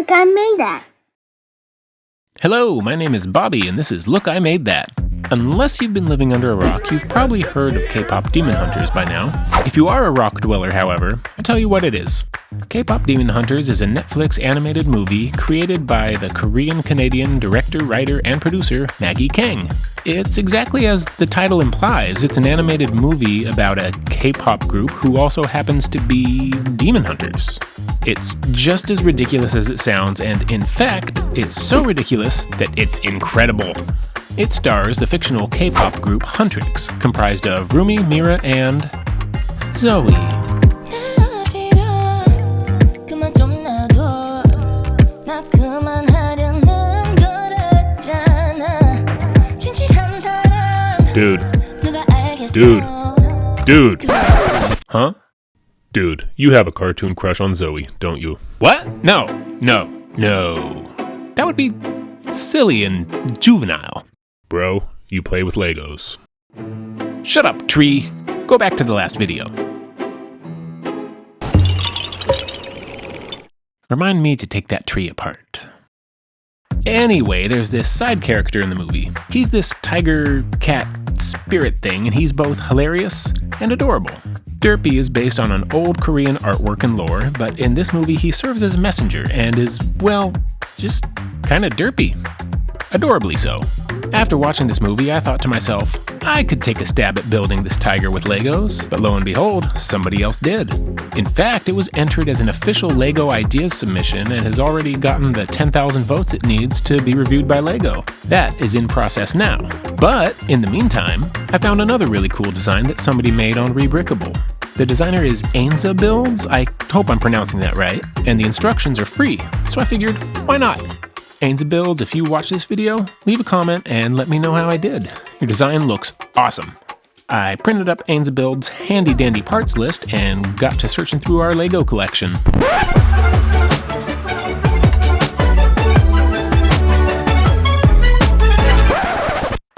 Look, I made that. Hello, my name is Bobby, and this is Look, I Made That. Unless you've been living under a rock, you've probably heard of K-pop Demon Hunters by now. If you are a rock dweller, however, I'll tell you what it is. K-pop Demon Hunters is a Netflix animated movie created by the Korean-Canadian director, writer, and producer Maggie Kang. It's exactly as the title implies. It's an animated movie about a K-pop group who also happens to be demon hunters. It's just as ridiculous as it sounds, and in fact, it's so ridiculous that it's incredible. It stars the fictional K-pop group Huntrix, comprised of Rumi, Mira, and Zoe. Dude. Huh? Dude, you have a cartoon crush on Zoe, don't you? What? No. That would be silly and juvenile. Bro, you play with Legos. Shut up, tree. Go back to the last video. Remind me to take that tree apart. Anyway, there's this side character in the movie. He's this tiger cat spirit thing, and he's both hilarious and adorable. Derpy is based on an old Korean artwork and lore, but in this movie he serves as a messenger and is, well, just kinda derpy. Adorably so. After watching this movie, I thought to myself, I could take a stab at building this tiger with Legos, but lo and behold, somebody else did. In fact, it was entered as an official LEGO Ideas submission and has already gotten the 10,000 votes it needs to be reviewed by LEGO. That is in process now. But, in the meantime, I found another really cool design that somebody made on Rebrickable. The designer is Ainzabuilds, I hope I'm pronouncing that right, and the instructions are free, so I figured, why not? Ainzabuilds, if you watch this video, leave a comment and let me know how I did. Your design looks awesome. I printed up Ainzabuilds' handy dandy parts list and got to searching through our LEGO collection.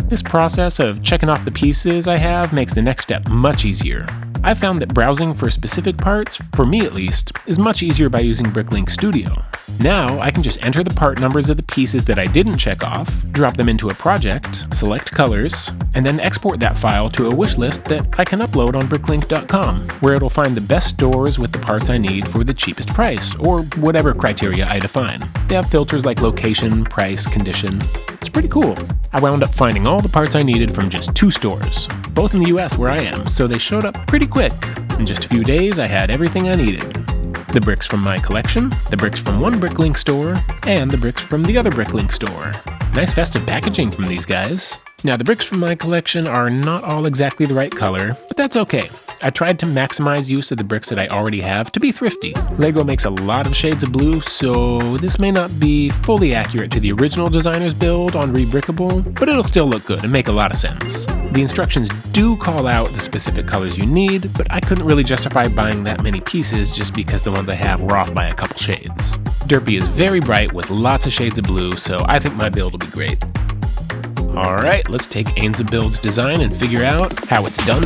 This process of checking off the pieces I have makes the next step much easier. I found that browsing for specific parts, for me at least, is much easier by using Bricklink Studio. Now, I can just enter the part numbers of the pieces that I didn't check off, drop them into a project, select colors, and then export that file to a wish list that I can upload on bricklink.com, where it'll find the best stores with the parts I need for the cheapest price, or whatever criteria I define. They have filters like location, price, condition. It's pretty cool. I wound up finding all the parts I needed from just 2 stores, both in the US where I am, so they showed up pretty quick. In just a few days, I had everything I needed. The bricks from my collection, the bricks from one Bricklink store, and the bricks from the other Bricklink store. Nice festive packaging from these guys. Now, the bricks from my collection are not all exactly the right color, but that's okay. I tried to maximize use of the bricks that I already have to be thrifty. LEGO makes a lot of shades of blue, so this may not be fully accurate to the original designer's build on Rebrickable, but it'll still look good and make a lot of sense. The instructions do call out the specific colors you need, but I couldn't really justify buying that many pieces just because the ones I have were off by a couple shades. Derpy is very bright with lots of shades of blue, so I think my build will be great. Alright, let's take Ainzabuilds' design and figure out how it's done.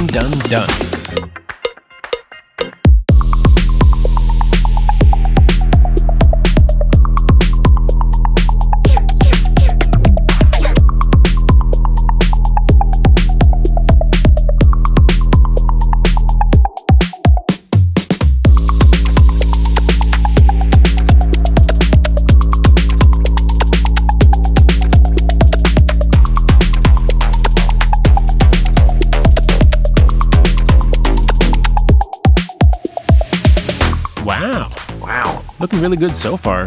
Wow, looking really good so far.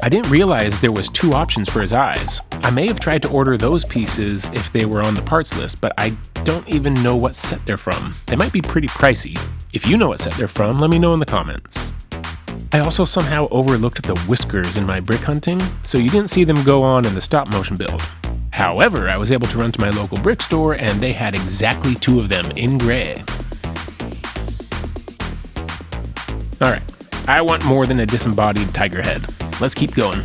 I didn't realize there was 2 options for his eyes. I may have tried to order those pieces if they were on the parts list, but I don't even know what set they're from. They might be pretty pricey. If you know what set they're from, let me know in the comments. I also somehow overlooked the whiskers in my brick hunting, so you didn't see them go on in the stop motion build. However, I was able to run to my local brick store and they had exactly 2 of them in gray. Alright, I want more than a disembodied tiger head. Let's keep going.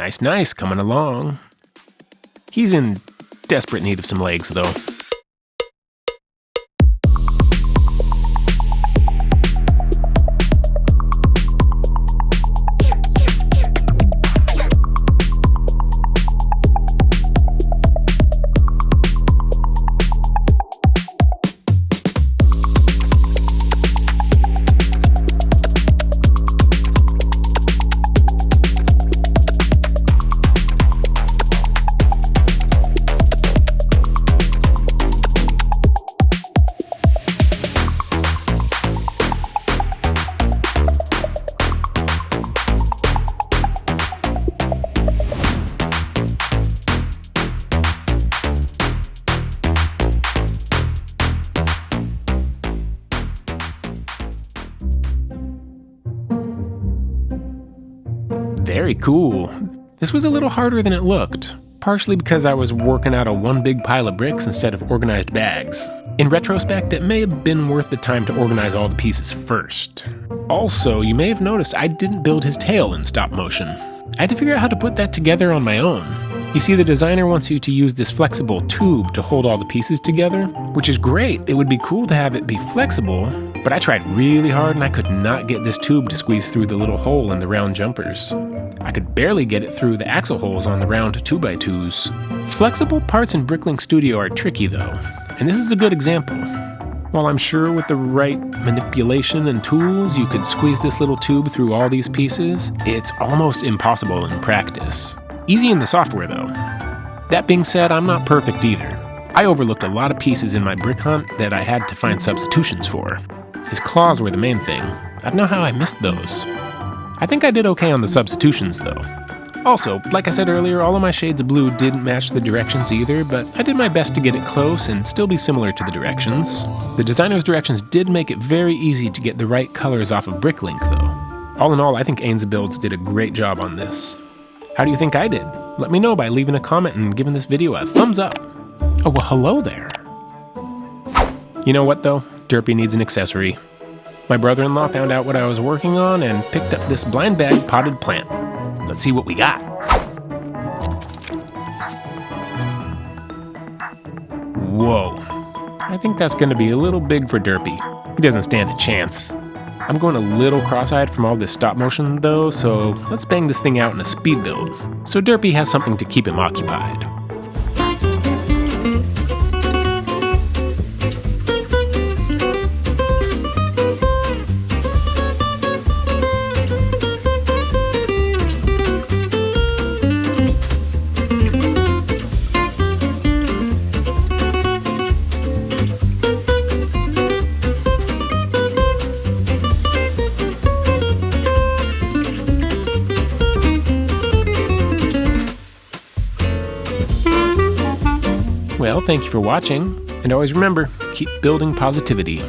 Nice, nice, coming along. He's in desperate need of some legs, though. Very cool. This was a little harder than it looked, partially because I was working out of one big pile of bricks instead of organized bags. In retrospect, it may have been worth the time to organize all the pieces first. Also, you may have noticed I didn't build his tail in stop motion. I had to figure out how to put that together on my own. You see, the designer wants you to use this flexible tube to hold all the pieces together, which is great. It would be cool to have it be flexible, but I tried really hard and I could not get this tube to squeeze through the little hole in the round jumpers. I could barely get it through the axle holes on the round 2x2s. Flexible parts in Bricklink Studio are tricky though, and this is a good example. While I'm sure with the right manipulation and tools you could squeeze this little tube through all these pieces, it's almost impossible in practice. Easy in the software though. That being said, I'm not perfect either. I overlooked a lot of pieces in my brick hunt that I had to find substitutions for. His claws were the main thing. I don't know how I missed those. I think I did okay on the substitutions though. Also, like I said earlier, all of my shades of blue didn't match the directions either, but I did my best to get it close and still be similar to the directions. The designer's directions did make it very easy to get the right colors off of Bricklink though. All in all, I think Ainzabuilds did a great job on this. How do you think I did? Let me know by leaving a comment and giving this video a thumbs up. Oh, well, hello there. You know what though? Derpy needs an accessory. My brother-in-law found out what I was working on and picked up this blind bag potted plant. Let's see what we got. Whoa. I think that's gonna be a little big for Derpy. He doesn't stand a chance. I'm going a little cross-eyed from all this stop motion though, so let's bang this thing out in a speed build, so Derpy has something to keep him occupied. Well, thank you for watching, and always remember, keep building positivity.